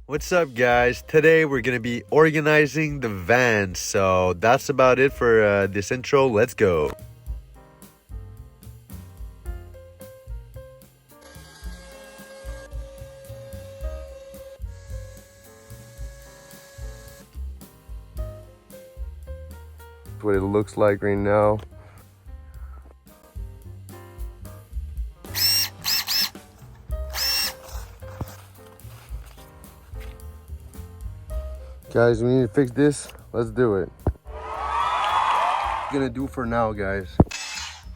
What's up, guys? Today we're gonna be organizing the van, so that's about it for this intro. Let's go. What it looks like right now. Guys, we need to fix this. Let's do it. Gonna do for now, guys.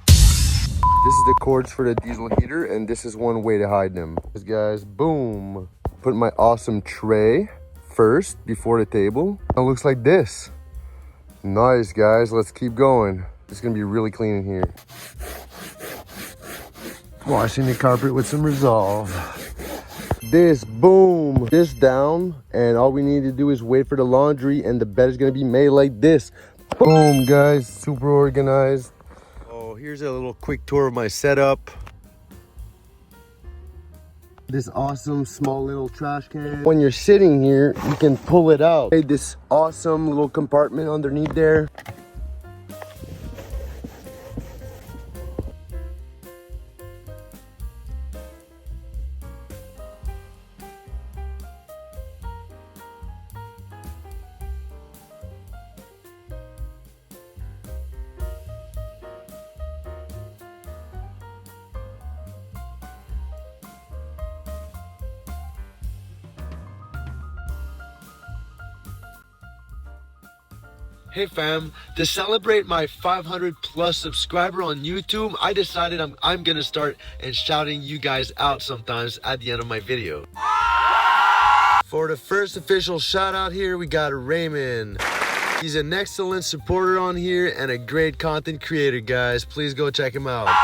This is the cords for the diesel heater, and this is one way to hide them. Guys, boom. Put my awesome tray first before the table. It looks like this. Nice, guys. Let's keep going. It's gonna be really clean in here. Washing the carpet with some resolve. This, boom, this down, and all we need to do is wait for the laundry, and the bed is gonna be made like this. Boom, guys, super organized. Oh, here's a little quick tour of my setup. This awesome small little trash can. When you're sitting here, you can pull it out. Hey, this awesome little compartment underneath there. Hey fam, to celebrate my 500 plus subscriber on YouTube, I decided I'm gonna start and shouting you guys out sometimes at the end of my video. For the first official shout out here, we got Raymond. He's an excellent supporter on here and a great content creator, guys. Please go check him out.